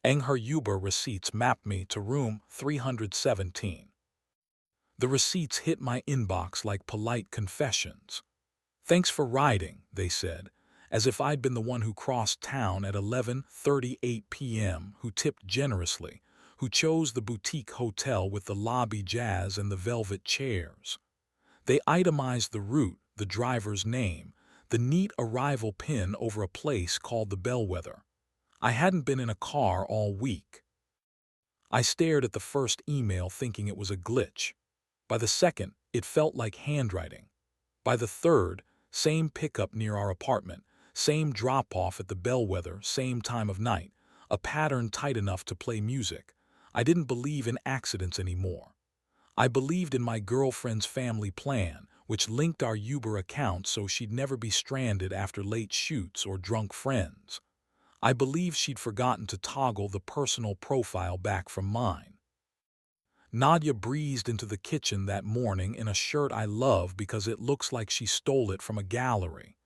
and her Uber receipts mapped me to room 317. The receipts hit my inbox like polite confessions. "Thanks for riding," they said, as if I'd been the one who crossed town at 11:38 p.m., who tipped generously, who chose the boutique hotel with the lobby jazz and the velvet chairs. They itemized the route, the driver's name, the neat arrival pin over a place called the Bellwether. I hadn't been in a car all week. I stared at the first email thinking it was a glitch. By the second, it felt like handwriting. By the third, same pickup near our apartment, same drop-off at the Bellwether, same time of night, a pattern tight enough to play music. I didn't believe in accidents anymore. I believed in my girlfriend's family plan, which linked our Uber account so she'd never be stranded after late shoots or drunk friends. I believed she'd forgotten to toggle the personal profile back from mine. Nadia breezed into the kitchen that morning in a shirt I love because it looks like she stole it from a gallery.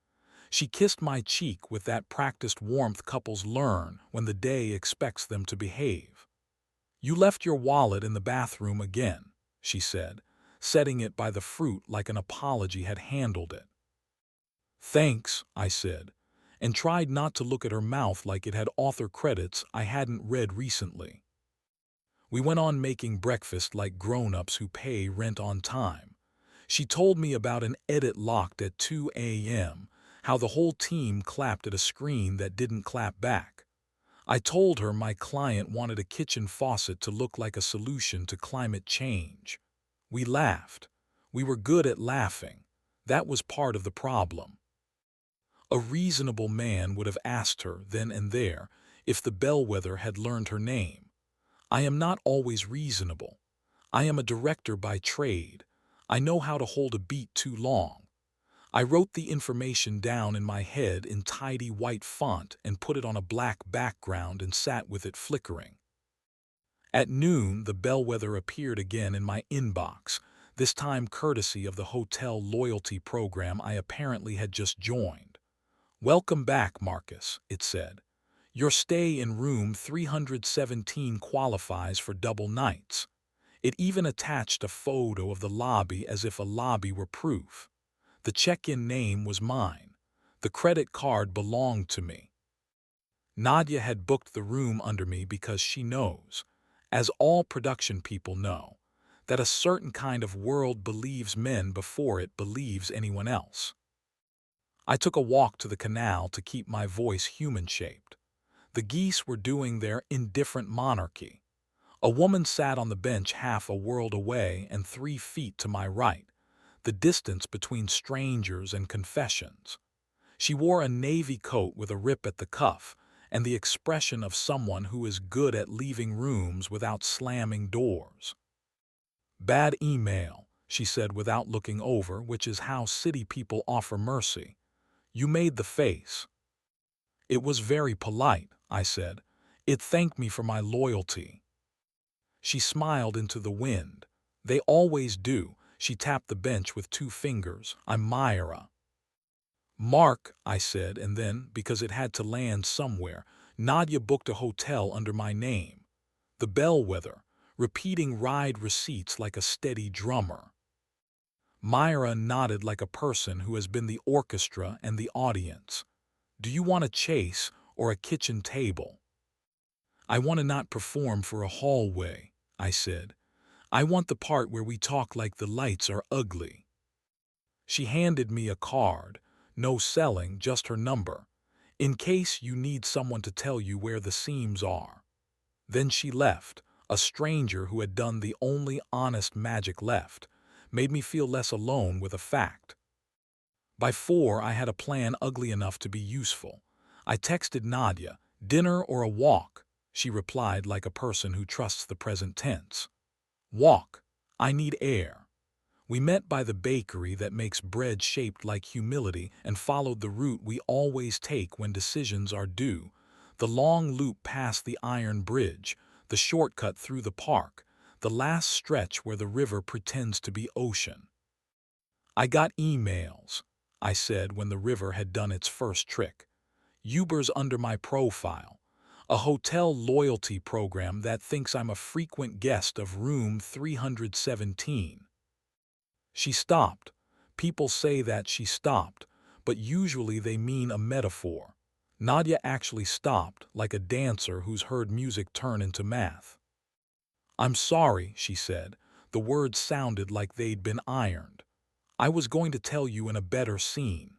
She kissed my cheek with that practiced warmth couples learn when the day expects them to behave. "You left your wallet in the bathroom again," she said, setting it by the fruit like an apology had handled it. "Thanks," I said, and tried not to look at her mouth like it had author credits I hadn't read recently. We went on making breakfast like grown-ups who pay rent on time. She told me about an edit locked at 2 a.m., how the whole team clapped at a screen that didn't clap back. I told her my client wanted a kitchen faucet to look like a solution to climate change. We laughed. We were good at laughing. That was part of the problem. A reasonable man would have asked her, then and there, if the Bellwether had learned her name. I am not always reasonable. I am a director by trade. I know how to hold a beat too long. I wrote the information down in my head in tidy white font and put it on a black background and sat with it flickering. At noon, the Bellwether appeared again in my inbox, this time courtesy of the hotel loyalty program I apparently had just joined. "Welcome back, Marcus," it said. "Your stay in room 317 qualifies for double nights." It even attached a photo of the lobby as if a lobby were proof. The check-in name was mine. The credit card belonged to me. Nadia had booked the room under me because she knows, as all production people know, that a certain kind of world believes men before it believes anyone else. I took a walk to the canal to keep my voice human-shaped. The geese were doing their indifferent monarchy. A woman sat on the bench half a world away and 3 feet to my right, the distance between strangers and confessions. She wore a navy coat with a rip at the cuff and the expression of someone who is good at leaving rooms without slamming doors. "Bad email," she said without looking over, which is how city people offer mercy. "You made the face." "It was very polite," I said. "It thanked me for my loyalty." She smiled into the wind. "They always do." She tapped the bench with 2 fingers. "I'm Myra." "Mark," I said, and then, because it had to land somewhere, Nadia booked a hotel under my name. The Bellwether, repeating ride receipts like a steady drummer. Myra nodded like a person who has been the orchestra and the audience. "Do you want a chase or a kitchen table?" "I want to not perform for a hallway," I said. "I want the part where we talk like the lights are ugly." She handed me a card. No selling, just her number. "In case you need someone to tell you where the seams are." Then she left, a stranger who had done the only honest magic left, made me feel less alone with a fact. By 4, I had a plan ugly enough to be useful. I texted Nadia, "Dinner or a walk?" She replied like a person who trusts the present tense. "Walk. I need air." We met by the bakery that makes bread shaped like humility and followed the route we always take when decisions are due, the long loop past the iron bridge, the shortcut through the park, the last stretch where the river pretends to be ocean. "I got emails," I said when the river had done its first trick. "Uber's under my profile. A hotel loyalty program that thinks I'm a frequent guest of room 317. She stopped. People say that she stopped, but usually they mean a metaphor. Nadia actually stopped, like a dancer who's heard music turn into math. "I'm sorry," she said. The words sounded like they'd been ironed. "I was going to tell you in a better scene."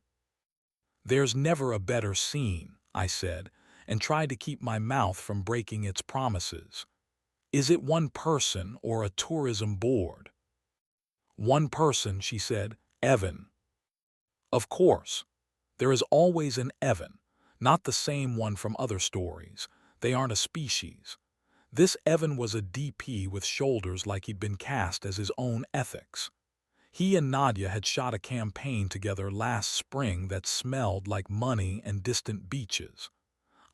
"There's never a better scene," I said, and tried to keep my mouth from breaking its promises. "Is it one person or a tourism board?" "One person," she said, "Evan." "Of course. There is always an Evan, not the same one from other stories. They aren't a species. This Evan was a DP with shoulders like he'd been cast as his own ethics. He and Nadia had shot a campaign together last spring that smelled like money and distant beaches.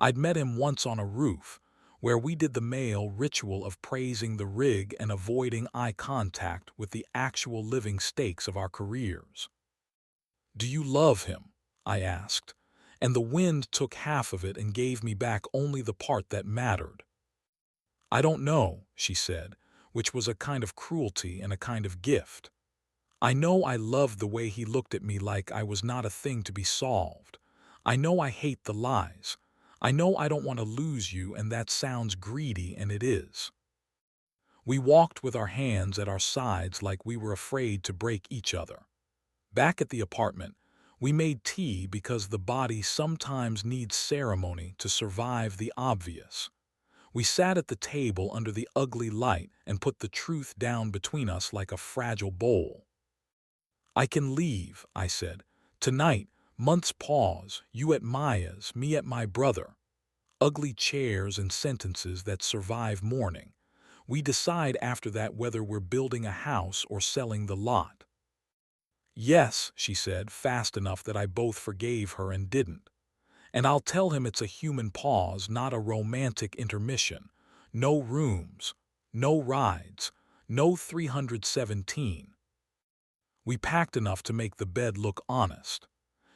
I'd met him once on a roof, where we did the male ritual of praising the rig and avoiding eye contact with the actual living stakes of our careers. "Do you love him?" I asked, and the wind took half of it and gave me back only the part that mattered. "I don't know," she said, which was a kind of cruelty and a kind of gift. "I know I loved the way he looked at me like I was not a thing to be solved. I know I hate the lies. I know I don't want to lose you, and that sounds greedy, and it is." We walked with our hands at our sides like we were afraid to break each other. Back at the apartment, we made tea because the body sometimes needs ceremony to survive the obvious. We sat at the table under the ugly light and put the truth down between us like a fragile bowl. "I can leave," I said. "Tonight, months pause, you at Maya's, me at my brother. Ugly chairs and sentences that survive mourning. We decide after that whether we're building a house or selling the lot." "Yes," she said, fast enough that I both forgave her and didn't. "And I'll tell him it's a human pause, not a romantic intermission. No rooms, no rides, no 317. We packed enough to make the bed look honest.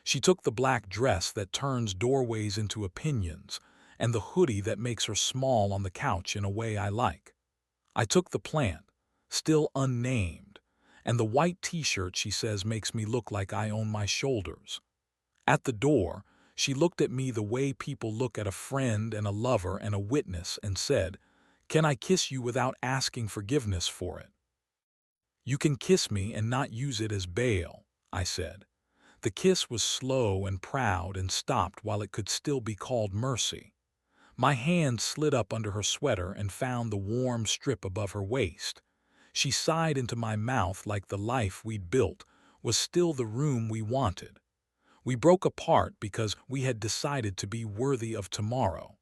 She took the black dress that turns doorways into opinions, and the hoodie that makes her small on the couch in a way I like. I took the plant, still unnamed, and the white t-shirt she says makes me look like I own my shoulders. At the door, she looked at me the way people look at a friend and a lover and a witness and said, "Can I kiss you without asking forgiveness for it?" "You can kiss me and not use it as bail," I said. The kiss was slow and proud and stopped while it could still be called mercy. My hand slid up under her sweater and found the warm strip above her waist. She sighed into my mouth like the life we'd built was still the room we wanted. We broke apart because we had decided to be worthy of tomorrow.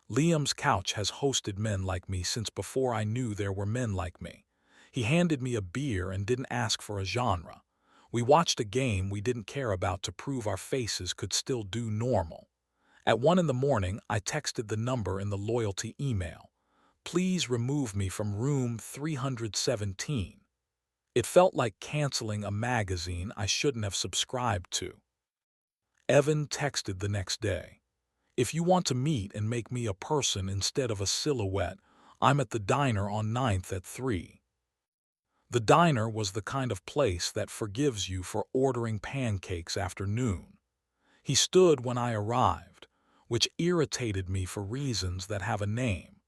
Liam's couch has hosted men like me since before I knew there were men like me. He handed me a beer and didn't ask for a genre. We watched a game we didn't care about to prove our faces could still do normal. At 1 in the morning, I texted the number in the loyalty email. "Please remove me from room 317. It felt like canceling a magazine I shouldn't have subscribed to. Evan texted the next day. "If you want to meet and make me a person instead of a silhouette, I'm at the diner on 9th at 3. The diner was the kind of place that forgives you for ordering pancakes after noon. He stood when I arrived, which irritated me for reasons that have a name.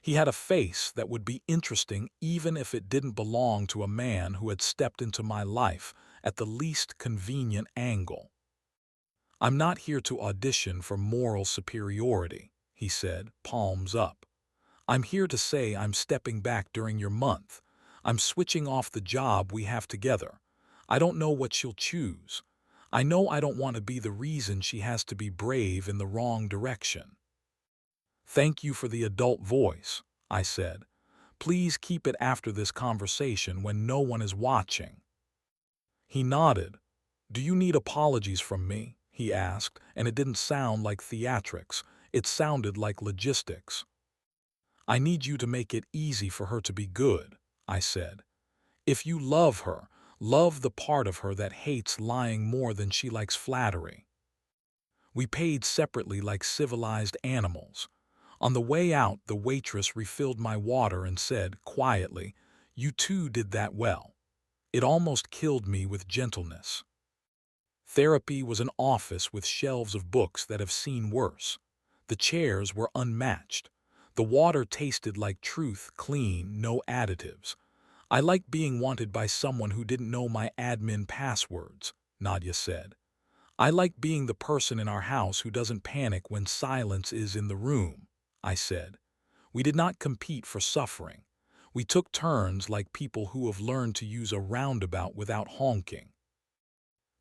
He had a face that would be interesting even if it didn't belong to a man who had stepped into my life at the least convenient angle. "I'm not here to audition for moral superiority," he said, palms up. "I'm here to say I'm stepping back during your month. I'm switching off the job we have together. I don't know what she'll choose. I know I don't want to be the reason she has to be brave in the wrong direction." "Thank you for the adult voice," I said. "Please keep it after this conversation when no one is watching." He nodded. "Do you need apologies from me?" he asked, and it didn't sound like theatrics. It sounded like logistics. "I need you to make it easy for her to be good," I said. "If you love her, love the part of her that hates lying more than she likes flattery." We paid separately like civilized animals. On the way out, the waitress refilled my water and said, quietly, "You too did that well." It almost killed me with gentleness. Therapy was an office with shelves of books that have seen worse. The chairs were unmatched. The water tasted like truth, clean, no additives. I liked being wanted by someone who didn't know my admin passwords, Nadia said. I like being the person in our house who doesn't panic when silence is in the room, I said. We did not compete for suffering. We took turns like people who have learned to use a roundabout without honking.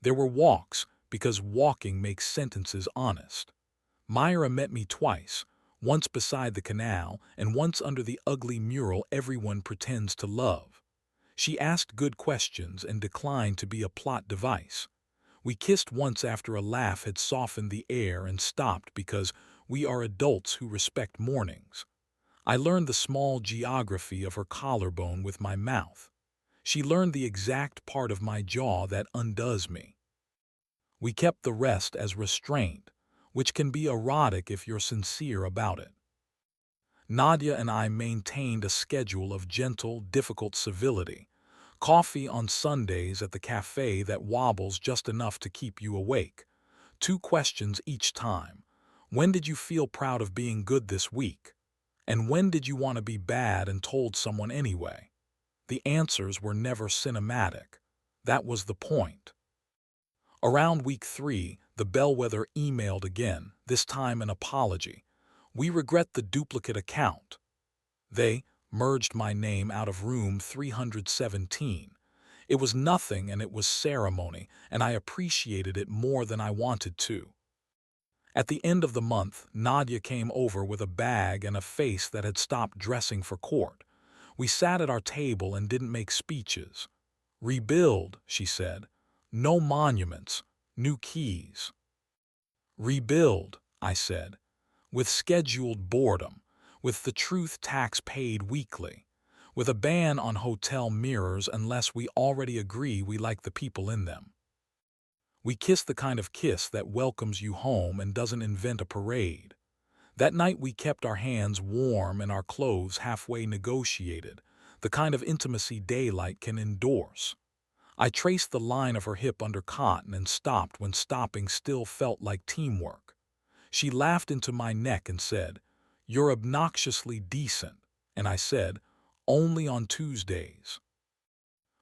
There were walks, because walking makes sentences honest. Myra met me twice, once beside the canal and once under the ugly mural everyone pretends to love. She asked good questions and declined to be a plot device. We kissed once after a laugh had softened the air and stopped because we are adults who respect mornings. I learned the small geography of her collarbone with my mouth. She learned the exact part of my jaw that undoes me. We kept the rest as restraint, which can be erotic if you're sincere about it. Nadia and I maintained a schedule of gentle, difficult civility. Coffee on Sundays at the cafe that wobbles just enough to keep you awake. 2 questions each time. When did you feel proud of being good this week? And when did you want to be bad and told someone anyway? The answers were never cinematic. That was the point. Around week 3, the bellwether emailed again, this time an apology. "We regret the duplicate account." They merged my name out of room 317. It was nothing and it was ceremony, and I appreciated it more than I wanted to. At the end of the month, Nadia came over with a bag and a face that had stopped dressing for court. We sat at our table and didn't make speeches. "Rebuild," she said. "No monuments, new keys." "Rebuild," I said, "with scheduled boredom, with the truth tax paid weekly, with a ban on hotel mirrors unless we already agree we like the people in them." We kissed the kind of kiss that welcomes you home and doesn't invent a parade. That night we kept our hands warm and our clothes halfway negotiated, the kind of intimacy daylight can endorse. I traced the line of her hip under cotton and stopped when stopping still felt like teamwork. She laughed into my neck and said, "You're obnoxiously decent," and I said, "Only on Tuesdays."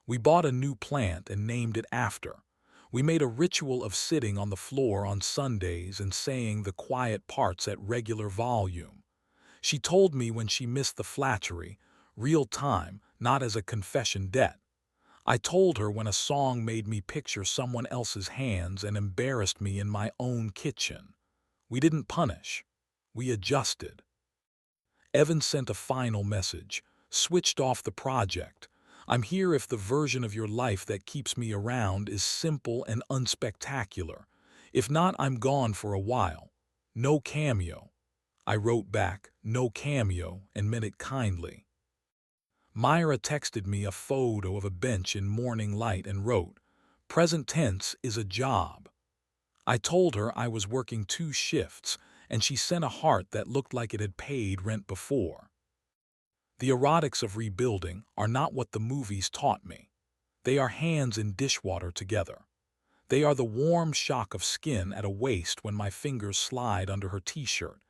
We bought a new plant and named it after. We made a ritual of sitting on the floor on Sundays and saying the quiet parts at regular volume. She told me when she missed the flattery, real time, not as a confession debt. I told her when a song made me picture someone else's hands and embarrassed me in my own kitchen. We didn't punish. We adjusted. Evan sent a final message, switched off the project. "I'm here if the version of your life that keeps me around is simple and unspectacular. If not, I'm gone for a while. No cameo." I wrote back, "No cameo," and meant it kindly. Myra texted me a photo of a bench in morning light and wrote, "Present tense is a job." I told her I was working 2 shifts, and she sent a heart that looked like it had paid rent before. The erotics of rebuilding are not what the movies taught me. They are hands in dishwater together. They are the warm shock of skin at a waist when my fingers slide under her t-shirt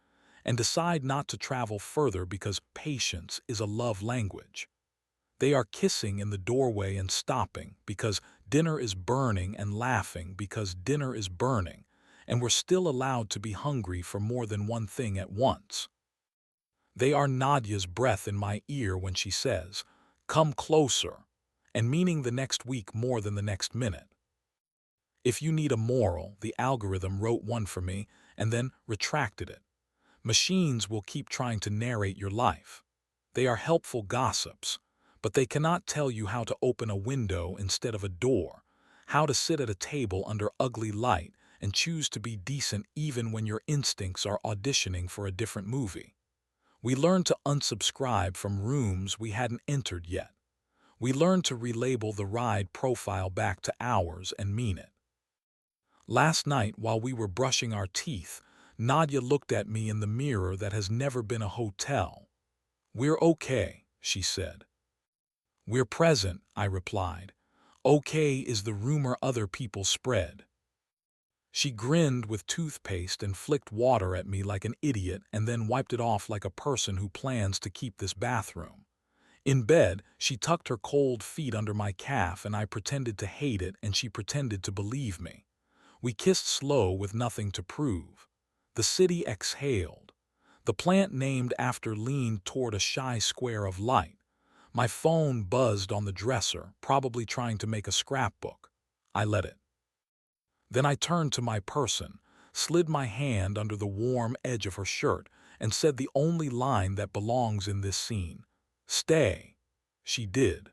and decide not to travel further because patience is a love language. They are kissing in the doorway and stopping because dinner is burning and laughing because dinner is burning, and we're still allowed to be hungry for more than one thing at once. They are Nadia's breath in my ear when she says, "Come closer," and meaning the next week more than the next minute. If you need a moral, the algorithm wrote one for me and then retracted it. Machines will keep trying to narrate your life. They are helpful gossips, but they cannot tell you how to open a window instead of a door, how to sit at a table under ugly light and choose to be decent even when your instincts are auditioning for a different movie. We learned to unsubscribe from rooms we hadn't entered yet. We learned to relabel the ride profile back to ours and mean it. Last night, while we were brushing our teeth, Nadia looked at me in the mirror that has never been a hotel. "We're okay," she said. "We're present," I replied. "Okay is the rumor other people spread." She grinned with toothpaste and flicked water at me like an idiot and then wiped it off like a person who plans to keep this bathroom. In bed, she tucked her cold feet under my calf and I pretended to hate it and she pretended to believe me. We kissed slow with nothing to prove. The city exhaled. The plant named after leaned toward a shy square of light. My phone buzzed on the dresser, probably trying to make a scrapbook. I let it. Then I turned to my person, slid my hand under the warm edge of her shirt, and said the only line that belongs in this scene. "Stay." She did.